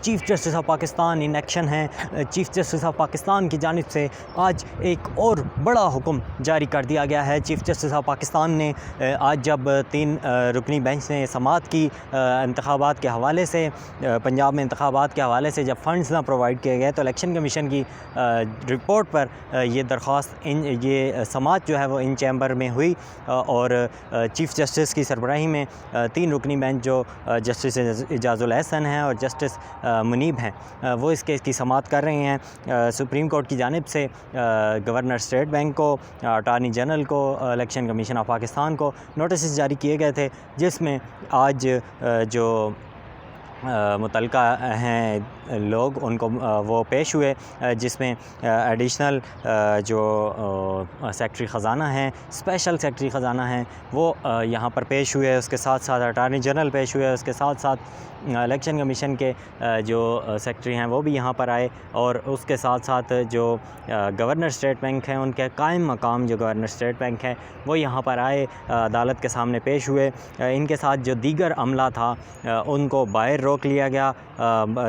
Chief justice of Pakistan in action ہیں۔ Chief justice of Pakistan کی جانب سے آج ایک اور بڑا حکم جاری کر دیا گیا ہے۔ چیف جسٹس آف پاکستان نے آج جب 3 رکنی بینچ نے سماعت کی انتخابات کے حوالے سے، پنجاب میں انتخابات کے حوالے سے جب فنڈز نہ پرووائڈ کیے گئے تو الیکشن کمیشن کی رپورٹ پر یہ درخواست یہ سماعت جو ہے وہ ان چیمبر میں ہوئی، اور چیف جسٹس کی سربراہی میں 3 رکنی بینچ جو جسٹس اعجاز الاحسن ہیں اور جسٹس منیب ہیں وہ اس کیس کی سماعت کر رہے ہیں۔ سپریم کورٹ کی جانب سے گورنر اسٹیٹ بینک کو، اٹارنی جنرل کو، الیکشن کمیشن آف پاکستان کو نوٹسز جاری کیے گئے تھے، جس میں آج جو متعلقہ ہیں لوگ ان کو وہ پیش ہوئے، جس میں ایڈیشنل جو سیکٹری خزانہ ہیں، اسپیشل سیکٹری خزانہ ہیں، وہ یہاں پر پیش ہوئے، اس کے ساتھ ساتھ اٹارنی جنرل پیش ہوئے، اس کے ساتھ ساتھ الیکشن کمیشن کے جو سیکٹری ہیں وہ بھی یہاں پر آئے، اور اس کے ساتھ ساتھ جو گورنر اسٹیٹ بینک ہیں ان کے قائم مقام جو گورنر اسٹیٹ بینک ہیں وہ یہاں پر آئے، عدالت کے سامنے پیش ہوئے۔ ان کے ساتھ جو دیگر عملہ تھا ان کو باہر روک لیا گیا۔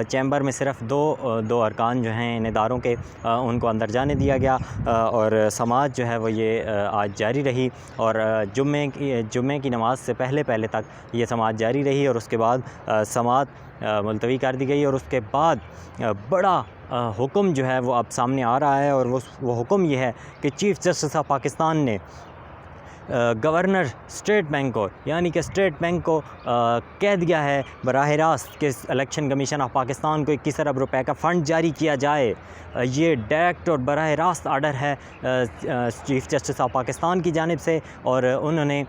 چیمبر میں صرف دو ارکان جو ہیں ان اداروں کے ان کو اندر جانے دیا گیا، اور سماعت جو ہے وہ یہ آج جاری رہی، اور جمعے کی نماز سے پہلے تک یہ سماعت جاری رہی، اور اس کے بعد سماعت ملتوی کر دی گئی، اور اس کے بعد بڑا حکم جو ہے وہ اب سامنے آ رہا ہے، اور وہ حکم یہ ہے کہ چیف جسٹس آف پاکستان نے گورنر اسٹیٹ بینک کو، یعنی کہ اسٹیٹ بینک کو کہہ دیا ہے براہ راست کہ الیکشن کمیشن آف پاکستان کو 21 ارب روپے کا فنڈ جاری کیا جائے۔ یہ ڈائریکٹ اور براہ راست آرڈر ہے چیف جسٹس آف پاکستان کی جانب سے، اور انہوں نے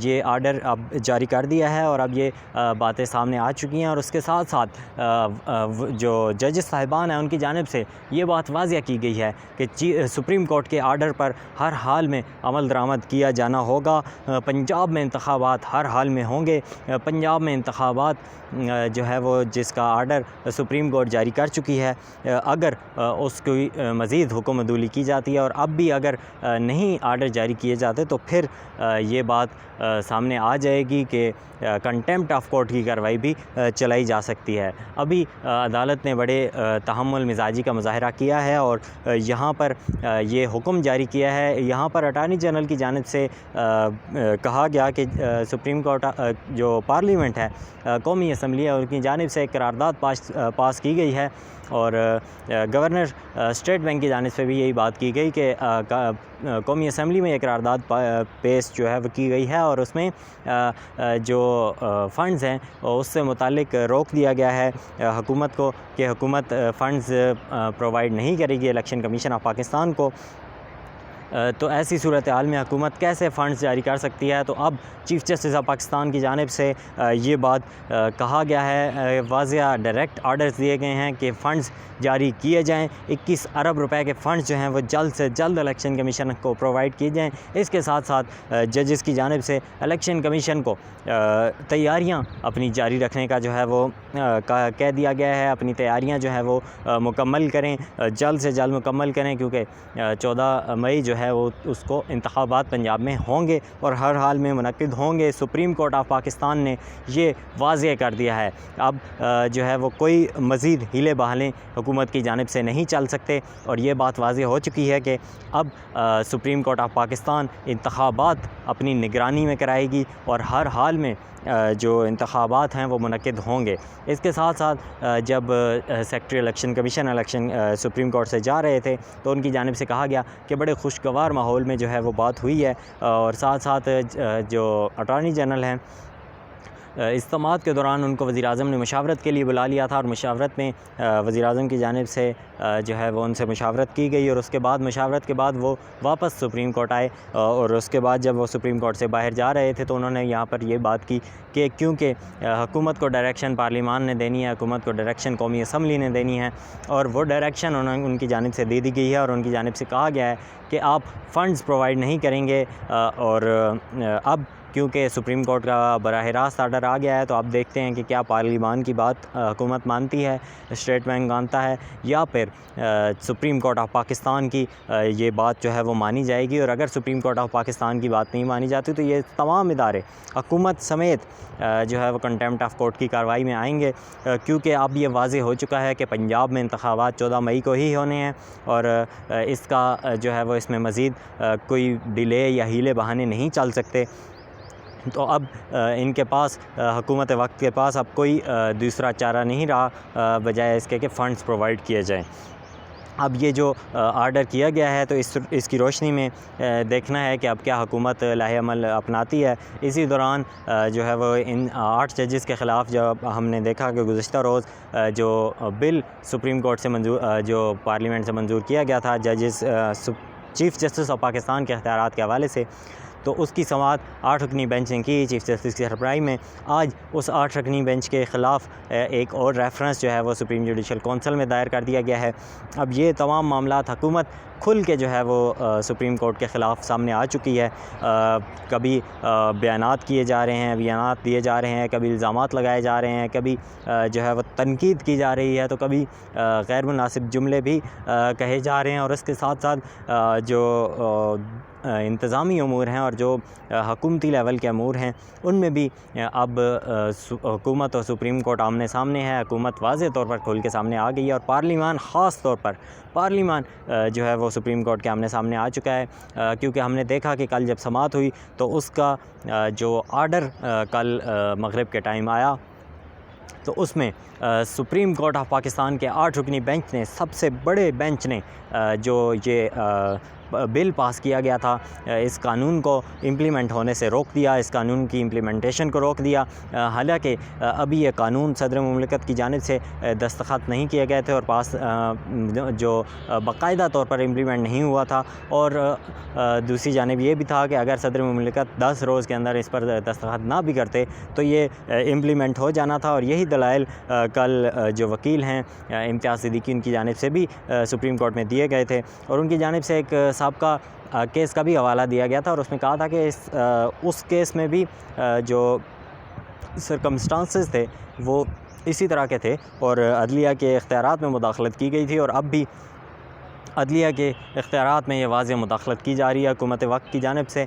یہ آرڈر اب جاری کر دیا ہے، اور اب یہ باتیں سامنے آ چکی ہیں، اور اس کے ساتھ ساتھ جو ججز صاحبان ہیں ان کی جانب سے یہ بات واضح کی گئی ہے کہ سپریم کورٹ کے آرڈر پر ہر حال میں عمل درآمد کیا جانا ہوگا۔ پنجاب میں انتخابات ہر حال میں ہوں گے۔ پنجاب میں انتخابات جو ہے وہ جس کا آرڈر سپریم کورٹ جاری کر چکی ہے، اگر اس کی مزید حکم عدولی کی جاتی ہے، اور اب بھی اگر نہیں آرڈر جاری کیے جاتے تو پھر یہ بات سامنے آ جائے گی کہ کنٹیمپٹ آف کورٹ کی کارروائی بھی چلائی جا سکتی ہے۔ ابھی عدالت نے بڑے تحمل مزاجی کا مظاہرہ کیا ہے، اور یہاں پر یہ حکم جاری کیا ہے۔ یہاں پر اٹارنی جنرل کی جانب سے کہا گیا کہ سپریم کورٹ جو پارلیمنٹ ہے، قومی اسمبلی ہے، ان کی جانب سے ایک قرارداد پاس کی گئی ہے، اور گورنر اسٹیٹ بینک کی جانب سے بھی یہی بات کی گئی کہ قومی اسمبلی میں یہ قرارداد پیش جو ہے وہ کی گئی ہے، اور اس میں جو فنڈز ہیں اس سے متعلق روک دیا گیا ہے حکومت کو کہ حکومت فنڈز پرووائڈ نہیں کرے گی الیکشن کمیشن آف پاکستان کو۔ تو ایسی صورتحال میں حکومت کیسے فنڈز جاری کر سکتی ہے؟ تو اب چیف جسٹس آف پاکستان کی جانب سے یہ بات کہا گیا ہے، واضح ڈائریکٹ آرڈرز دیے گئے ہیں کہ فنڈز جاری کیے جائیں۔ 21 ارب روپے کے فنڈز جو ہیں وہ جلد سے جلد الیکشن کمیشن کو پرووائڈ کیے جائیں۔ اس کے ساتھ ساتھ ججز کی جانب سے الیکشن کمیشن کو تیاریاں اپنی جاری رکھنے کا جو ہے وہ کہہ دیا گیا ہے۔ اپنی تیاریاں جو ہے وہ مکمل کریں، جلد سے جلد مکمل کریں، کیونکہ 14 مئی جو ہے وہ اس کو انتخابات پنجاب میں ہوں گے اور ہر حال میں منعقد ہوں گے۔ سپریم کورٹ آف پاکستان نے یہ واضح کر دیا ہے، اب جو ہے وہ کوئی مزید ہیلے بہالے حکومت کی جانب سے نہیں چل سکتے، اور یہ بات واضح ہو چکی ہے کہ اب سپریم کورٹ آف پاکستان انتخابات اپنی نگرانی میں کرائے گی، اور ہر حال میں جو انتخابات ہیں وہ منعقد ہوں گے۔ اس کے ساتھ ساتھ جب secretary election commission supreme court سے جا رہے تھے تو ان کی جانب سے کہا گیا کہ بڑے خوشگوار ماحول میں جو ہے وہ بات ہوئی ہے، اور ساتھ ساتھ جو اٹارنی جنرل ہیں اجتماعات کے دوران ان کو وزیر اعظم نے مشاورت کے لیے بلا لیا تھا، اور مشاورت میں وزیر اعظم کی جانب سے جو ہے وہ ان سے مشاورت کی گئی، اور اس کے بعد مشاورت کے بعد وہ واپس سپریم کورٹ آئے، اور اس کے بعد جب وہ سپریم کورٹ سے باہر جا رہے تھے تو انہوں نے یہاں پر یہ بات کی کہ کیونکہ حکومت کو ڈائریکشن پارلیمان نے دینی ہے، حکومت کو ڈائریکشن قومی اسمبلی نے دینی ہے، اور وہ ڈائریکشن ان کی جانب سے دے دی گئی ہے، اور ان کی جانب سے کہا گیا ہے کہ آپ فنڈز پرووائڈ نہیں کریں گے، اور اب کیونکہ سپریم کورٹ کا براہ راست آرڈر آ گیا ہے، تو اب دیکھتے ہیں کہ کیا پارلیمان کی بات حکومت مانتی ہے، اسٹیٹ بینک مانتا ہے، یا پھر سپریم کورٹ آف پاکستان کی یہ بات جو ہے وہ مانی جائے گی۔ اور اگر سپریم کورٹ آف پاکستان کی بات نہیں مانی جاتی تو یہ تمام ادارے حکومت سمیت جو ہے وہ کنٹیمپٹ آف کورٹ کی کارروائی میں آئیں گے، کیونکہ اب یہ واضح ہو چکا ہے کہ پنجاب میں انتخابات 14 مئی کو ہی ہونے ہیں، اور اس کا جو ہے وہ اس میں مزید کوئی ڈیلے یا ہیلے بہانے نہیں چل سکتے۔ تو اب ان کے پاس حکومت وقت کے پاس اب کوئی دوسرا چارہ نہیں رہا بجائے اس کے کہ فنڈز پرووائڈ کیے جائیں۔ اب یہ جو آرڈر کیا گیا ہے تو اس کی روشنی میں دیکھنا ہے کہ اب کیا حکومت لاہ عمل اپناتی ہے۔ اسی دوران جو ہے وہ ان 8 ججز کے خلاف جب ہم نے دیکھا کہ گزشتہ روز جو بل سپریم کورٹ سے جو پارلیمنٹ سے منظور کیا گیا تھا چیف جسٹس آف پاکستان کے اختیارات کے حوالے سے، تو اس کی سماعت 8 رکنی بینچ نے کی چیف جسٹس کی سربراہی میں۔ آج اس 8 رکنی بینچ کے خلاف ایک اور ریفرنس جو ہے وہ سپریم جوڈیشل کونسل میں دائر کر دیا گیا ہے۔ اب یہ تمام معاملات حکومت کھل کے جو ہے وہ سپریم کورٹ کے خلاف سامنے آ چکی ہے۔ کبھی بیانات کیے جا رہے ہیں، بیانات دیے جا رہے ہیں، کبھی الزامات لگائے جا رہے ہیں، کبھی جو ہے وہ تنقید کی جا رہی ہے، تو کبھی غیر مناسب جملے بھی کہے جا رہے ہیں، اور اس کے ساتھ ساتھ جو انتظامی امور ہیں اور جو حکومتی لیول کے امور ہیں ان میں بھی اب حکومت اور سپریم کورٹ آمنے سامنے ہے۔ حکومت واضح طور پر کھل کے سامنے آ گئی ہے، اور پارلیمان خاص طور پر جو ہے وہ سپریم کورٹ کے آمنے سامنے آ چکا ہے، کیونکہ ہم نے دیکھا کہ کل جب سماعت ہوئی تو اس کا جو آرڈر کل مغرب کے ٹائم آیا تو اس میں سپریم کورٹ آف پاکستان کے 8 رکنی بینچ نے، سب سے بڑے بینچ نے جو یہ بل پاس کیا گیا تھا، اس قانون کو امپلیمنٹ ہونے سے روک دیا، اس قانون کی امپلیمنٹیشن کو روک دیا۔ حالانکہ ابھی یہ قانون صدر مملکت کی جانب سے دستخط نہیں کیے گئے تھے اور پاس جو باقاعدہ طور پر امپلیمنٹ نہیں ہوا تھا، اور دوسری جانب یہ بھی تھا کہ اگر صدر مملکت 10 روز کے اندر اس پر دستخط نہ بھی کرتے تو یہ امپلیمنٹ ہو جانا تھا۔ اور یہی دلائل کل جو وکیل ہیں امتیاز صدیقی، ان کی جانب سے بھی سپریم کورٹ میں دیے گئے تھے، اور ان کی جانب سے ایک سابقہ کیس کا بھی حوالہ دیا گیا تھا، اور اس میں کہا تھا کہ اس کیس میں بھی جو سرکمسٹانسز تھے وہ اسی طرح کے تھے، اور عدلیہ کے اختیارات میں مداخلت کی گئی تھی، اور اب بھی عدلیہ کے اختیارات میں یہ واضح مداخلت کی جا رہی ہے حکومت وقت کی جانب سے۔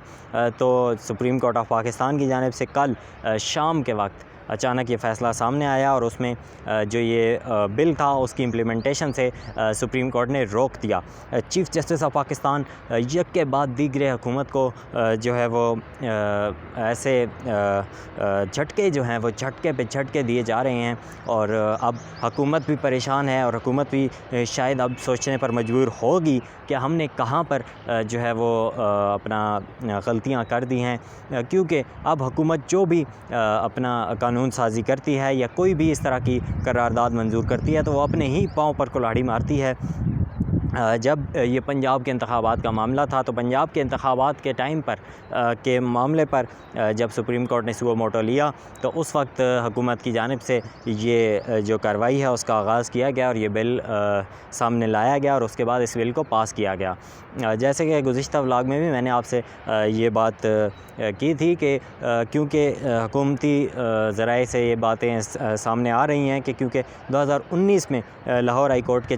تو سپریم کورٹ آف پاکستان کی جانب سے کل شام کے وقت اچانک یہ فیصلہ سامنے آیا، اور اس میں جو یہ بل تھا اس کی امپلیمنٹیشن سے سپریم کورٹ نے روک دیا۔ چیف جسٹس آف پاکستان یک کے بعد دیگرے حکومت کو جو ہے وہ ایسے جھٹکے جو ہیں وہ جھٹکے پہ جھٹکے دیے جا رہے ہیں، اور اب حکومت بھی پریشان ہے، اور حکومت بھی شاید اب سوچنے پر مجبور ہوگی کہ ہم نے کہاں پر جو ہے وہ اپنا غلطیاں کر دی ہیں، کیونکہ اب حکومت جو بھی اپنا قانون سازی کرتی ہے یا کوئی بھی اس طرح کی قرارداد منظور کرتی ہے تو وہ اپنے ہی پاؤں پر کلاڑی مارتی ہے۔ جب یہ پنجاب کے انتخابات کا معاملہ تھا تو پنجاب کے انتخابات کے ٹائم پر کے معاملے پر جب سپریم کورٹ نے سو موٹو لیا تو اس وقت حکومت کی جانب سے یہ جو کارروائی ہے اس کا آغاز کیا گیا، اور یہ بل سامنے لایا گیا، اور اس کے بعد اس بل کو پاس کیا گیا۔ جیسے کہ گزشتہ ولاگ میں بھی میں نے آپ سے یہ بات کی تھی کہ کیونکہ حکومتی ذرائع سے یہ باتیں سامنے آ رہی ہیں کہ کیونکہ 2019 میں لاہور ہائی کورٹ کے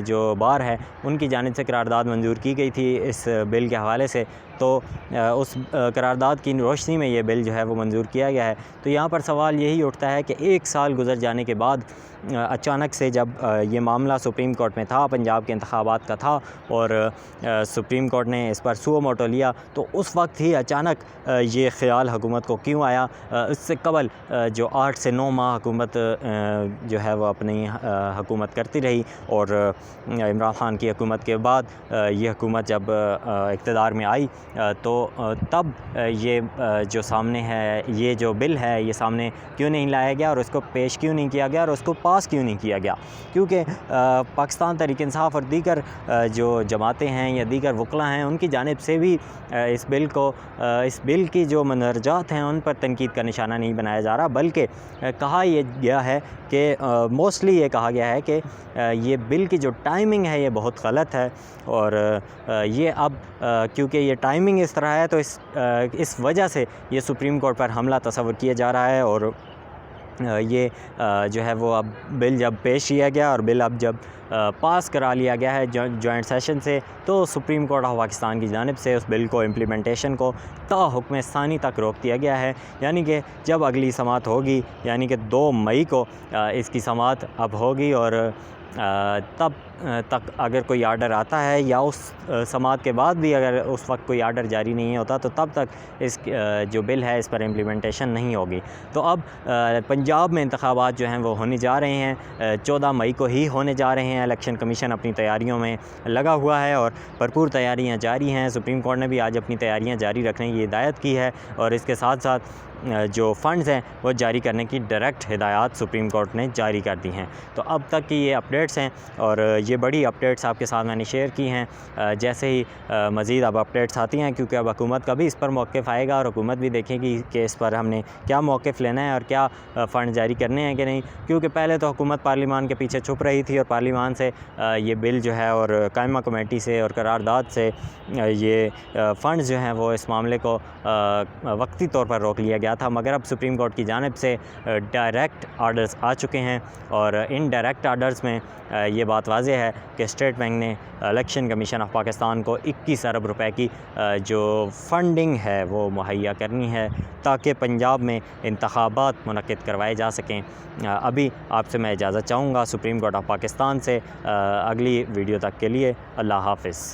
جو بار ہے ان کی جانب سے قرارداد منظور کی گئی تھی اس بل کے حوالے سے، تو اس قرارداد کی روشنی میں یہ بل جو ہے وہ منظور کیا گیا ہے۔ تو یہاں پر سوال یہی اٹھتا ہے کہ 1 سال گزر جانے کے بعد اچانک سے جب یہ معاملہ سپریم کورٹ میں تھا، پنجاب کے انتخابات کا تھا، اور سپریم کورٹ نے اس پر سو موٹو لیا، تو اس وقت ہی اچانک یہ خیال حکومت کو کیوں آیا؟ اس سے قبل جو 8 سے 9 ماہ حکومت جو ہے وہ اپنی حکومت کرتی رہی، اور عمران خان کی حکومت کے بعد یہ حکومت جب اقتدار میں آئی تو تب یہ جو سامنے ہے یہ جو بل ہے یہ سامنے کیوں نہیں لایا گیا، اور اس کو پیش کیوں نہیں کیا گیا، اور اس کو پاس کیوں نہیں کیا گیا؟ کیونکہ پاکستان تحریک انصاف اور دیگر جو جماعتیں ہیں یا دیگر وکلاء ہیں ان کی جانب سے بھی اس بل کی جو مندرجات ہیں ان پر تنقید کا نشانہ نہیں بنایا جا رہا، بلکہ کہا یہ گیا ہے کہ موسٹلی یہ کہا گیا ہے کہ یہ بل کی جو ٹائمنگ ہے یہ بہت بہت غلط ہے، اور یہ اب کیونکہ یہ ٹائمنگ اس طرح ہے تو اس وجہ سے یہ سپریم کورٹ پر حملہ تصور کیا جا رہا ہے، اور یہ جو ہے وہ اب بل جب پیش کیا گیا اور بل اب جب پاس کرا لیا گیا ہے جوائنٹ سیشن سے، تو سپریم کورٹ آف پاکستان کی جانب سے اس بل کو امپلیمنٹیشن کو تا حکم ثانی تک روک دیا گیا ہے، یعنی کہ جب اگلی سماعت ہوگی، یعنی کہ 2 مئی کو اس کی سماعت اب ہوگی، اور تب تک اگر کوئی آرڈر آتا ہے یا اس سماعت کے بعد بھی اگر اس وقت کوئی آرڈر جاری نہیں ہوتا تو تب تک اس جو بل ہے اس پر امپلیمنٹیشن نہیں ہوگی۔ تو اب پنجاب میں انتخابات جو ہیں وہ ہونے جا رہے ہیں، 14 مئی کو ہی ہونے جا رہے ہیں۔ الیکشن کمیشن اپنی تیاریوں میں لگا ہوا ہے اور بھرپور تیاریاں جاری ہیں۔ سپریم کورٹ نے بھی آج اپنی تیاریاں جاری رکھنے کی ہدایت کی ہے، اور اس کے ساتھ ساتھ جو فنڈز ہیں وہ جاری کرنے کی ڈائریکٹ ہدایات سپریم کورٹ نے جاری کر دی ہیں۔ تو اب تک کی یہ اپڈیٹس ہیں، اور یہ بڑی اپڈیٹس آپ کے ساتھ میں نے شیئر کی ہیں۔ جیسے ہی مزید اب اپڈیٹس آتی ہیں، کیونکہ اب حکومت کا بھی اس پر موقف آئے گا، اور حکومت بھی دیکھے گی کہ اس پر ہم نے کیا موقف لینا ہے اور کیا فنڈ جاری کرنے ہیں کہ نہیں، کیونکہ پہلے تو حکومت پارلیمان کے پیچھے چھپ رہی تھی، اور پارلیمان سے یہ بل جو ہے اور قائمہ کمیٹی سے اور قرارداد سے یہ فنڈز جو ہیں وہ اس معاملے کو وقتی طور پر روک لیا گیا تھا، مگر اب سپریم کورٹ کی جانب سے ڈائریکٹ آرڈرز آ چکے ہیں، اور ان ڈائریکٹ آرڈرز میں یہ بات واضح ہے کہ اسٹیٹ بینک نے الیکشن کمیشن آف پاکستان کو 21 ارب روپے کی جو فنڈنگ ہے وہ مہیا کرنی ہے، تاکہ پنجاب میں انتخابات منعقد کروائے جا سکیں۔ ابھی آپ سے میں اجازت چاہوں گا سپریم کورٹ آف پاکستان سے۔ اگلی ویڈیو تک کے لیے اللہ حافظ۔